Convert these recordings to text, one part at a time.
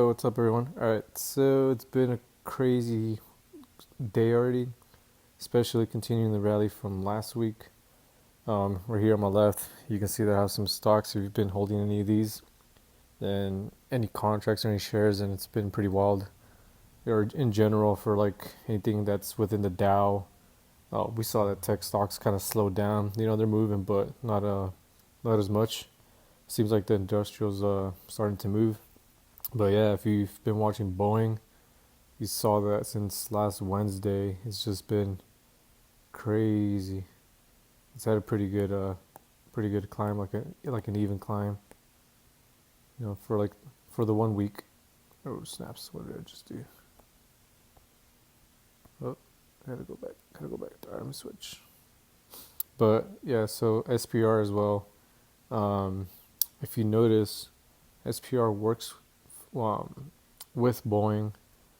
Yo, what's up, everyone? All right, so it's been a crazy day already, especially continuing the rally from last week. Right here on my left, you can see that I have some stocks. If you've been holding any of these, then any contracts or any shares, and it's been pretty wild. Or in general, for like anything that's within the Dow, we saw that tech stocks kind of slowed down. They're moving, but not as much. Seems like the industrials starting to move. But yeah, if you've been watching Boeing, you saw that since last Wednesday, it's just been crazy. It's had a pretty good climb, like an even climb. For the 1 week. Oh snaps! What did I just do? Oh, Gotta go back. Alright, let me switch. But yeah, so SPR as well. If you notice, SPR works um, with Boeing,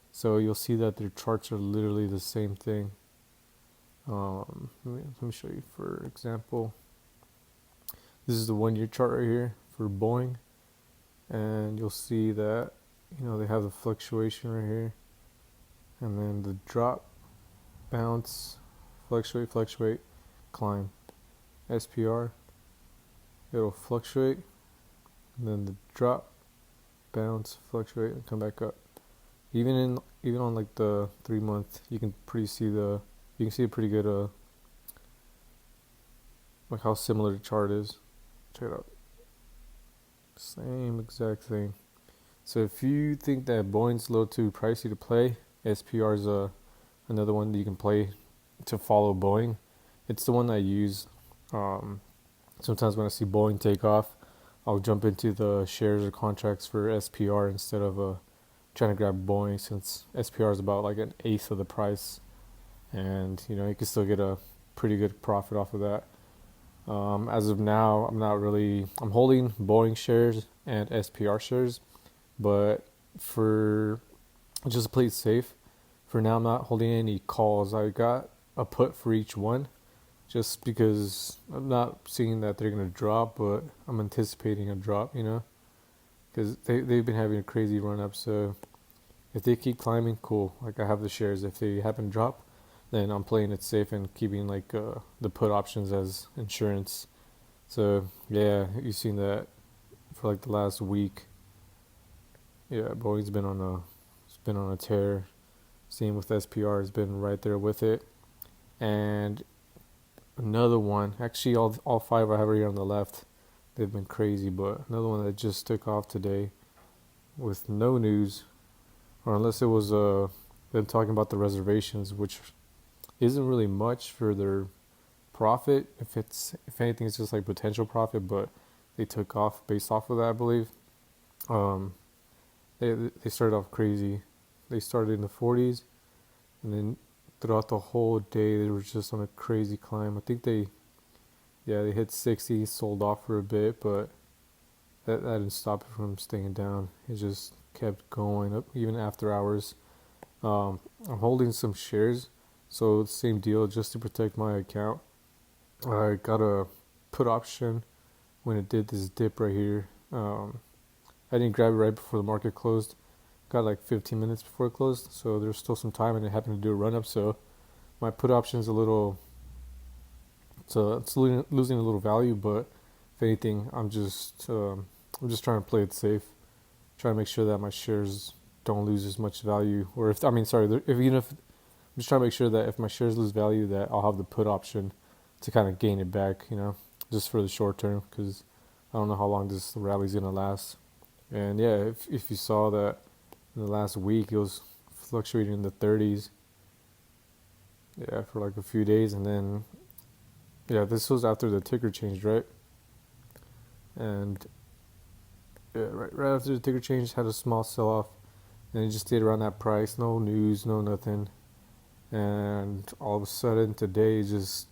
so you'll see that their charts are literally the same thing. Let me show you. For example, this is the 1 year chart right here for Boeing, and you'll see that they have the fluctuation right here, and then the drop, bounce, fluctuate, climb. SPR, it'll fluctuate, and then the drop, bounce, fluctuate, and come back up. Even on like the 3 month, you can see a pretty good like how similar the chart is. Check it out. Same exact thing. So if you think that Boeing's a little too pricey to play, SPR is another one that you can play to follow Boeing. It's the one I use. Sometimes when I see Boeing take off, I'll jump into the shares or contracts for SPR instead of trying to grab Boeing, since SPR is about like an eighth of the price, and you can still get a pretty good profit off of that. As of now, I'm holding Boeing shares and SPR shares, but for just to play it safe, for now I'm not holding any calls. I got a put for each one, just because I'm not seeing that they're going to drop, but I'm anticipating a drop, because they've been having a crazy run up. So if they keep climbing, cool. Like, I have the shares. If they happen to drop, then I'm playing it safe and keeping the put options as insurance. So yeah, you've seen that for like the last week. Yeah, Boeing's been on a tear. Same with SPR, has been right there with it. And another one, actually all five I have right here on the left, they've been crazy, but another one that just took off today with no news, or unless it was them talking about the reservations, which isn't really much for their profit. If anything, it's just like potential profit, but they took off based off of that, I believe. They started off crazy. They started in the 40s, and then throughout the whole day they were just on a crazy climb. I think they hit 60, sold off for a bit, but that didn't stop it from staying down. It just kept going up even after hours. I'm holding some shares, so same deal, just to protect my account. I got a put option when it did this dip right here. I didn't grab it right before the market closed. Got like 15 minutes before it closed, so there's still some time, and it happened to do a run up. So my put option is it's losing a little value, but if anything, I'm just trying to play it safe, trying to make sure that my shares don't lose as much value, or if I'm just trying to make sure that if my shares lose value, that I'll have the put option to kind of gain it back, just for the short term, because I don't know how long this rally's gonna last. And yeah, if you saw that in the last week, it was fluctuating in the 30s. Yeah, for like a few days, and then this was after the ticker changed, right? And yeah, right after the ticker change, had a small sell-off, and it just stayed around that price. No news, no nothing. And all of a sudden today, it just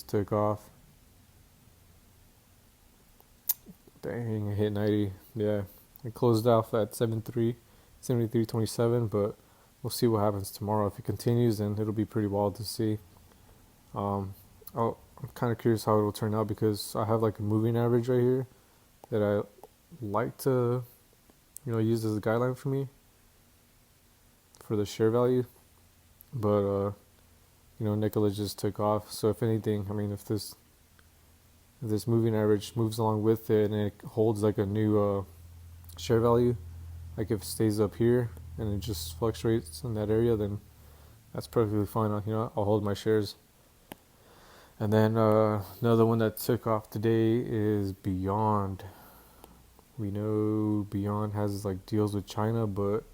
took off. Dang, it hit 90. Yeah, it closed off at 73.27, but we'll see what happens tomorrow. If it continues, then it'll be pretty wild to see. I'm kind of curious how it will turn out, because I have like a moving average right here that I like to used as a guideline for me for the share value. But NKLA just took off. So if anything, I mean, if this moving average moves along with it and it holds like a new share value, like if it stays up here and it just fluctuates in that area, then that's perfectly fine. I'll hold my shares. And then another one that took off today is Beyond. We know Beyond has like deals with China, but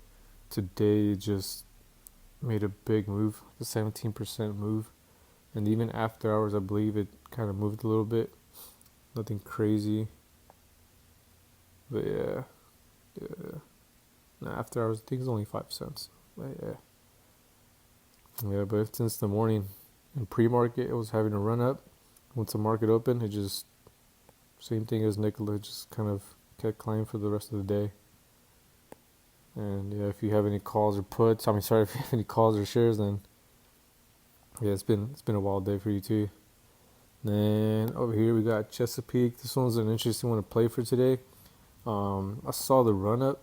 today it just made a big move, a 17% move. And even after hours, I believe it kind of moved a little bit. Nothing crazy. But yeah. After hours, I think it's only 5 cents. But yeah. But since the morning, in pre-market, it was having a run up. Once the market opened, it just, same thing as NKLA, just kind of kept climbing for the rest of the day. And yeah, if you have any calls or puts, if you have any calls or shares, then yeah, it's been a wild day for you too. Then over here we got Chesapeake. This one's an interesting one to play for today. I saw the run up.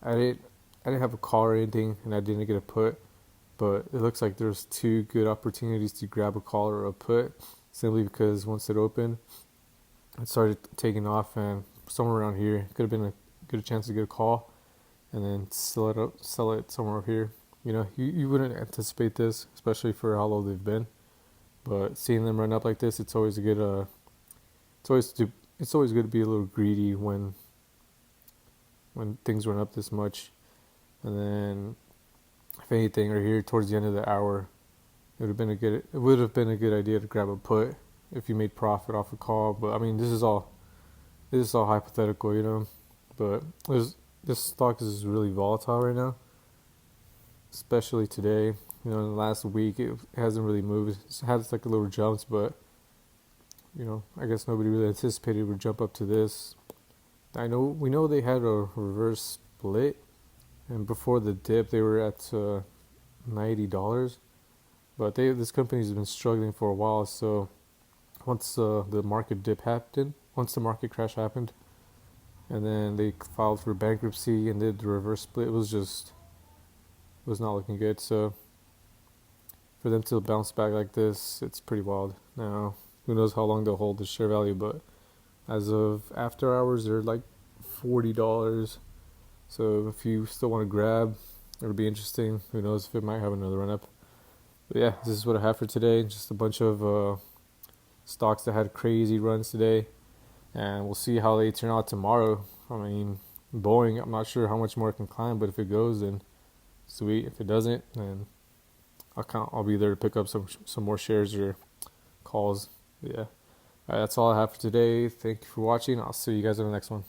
I didn't have a call or anything, and I didn't get a put, but it looks like there's two good opportunities to grab a call or a put, simply because once it opened, it started taking off, and somewhere around here could have been a good chance to get a call, and then sell it somewhere over here. You wouldn't anticipate this, especially for how low they've been, but seeing them run up like this, it's always a good. It's always good to be a little greedy when things run up this much. And then, if anything, right here towards the end of the hour, it would have been a good idea to grab a put if you made profit off a call. But I mean, this is all hypothetical, But this stock is really volatile right now, especially today. In the last week, it hasn't really moved. It's had like a little jumps, but I guess nobody really anticipated it would jump up to this. We know they had a reverse split, and before the dip, they were at $90. But this company's been struggling for a while. So once the market dip happened, once the market crash happened, and then they filed for bankruptcy and did the reverse split, it was not looking good. So for them to bounce back like this, it's pretty wild. Now, who knows how long they'll hold the share value, but as of after hours, they're like $40. So if you still want to grab, it'll be interesting. Who knows if it might have another run up. But yeah, this is what I have for today. Just a bunch of stocks that had crazy runs today. And we'll see how they turn out tomorrow. I mean, Boeing, I'm not sure how much more it can climb, but if it goes, then sweet. If it doesn't, then I'll be there to pick up some more shares or calls. But yeah. All right, that's all I have for today. Thank you for watching. I'll see you guys in the next one.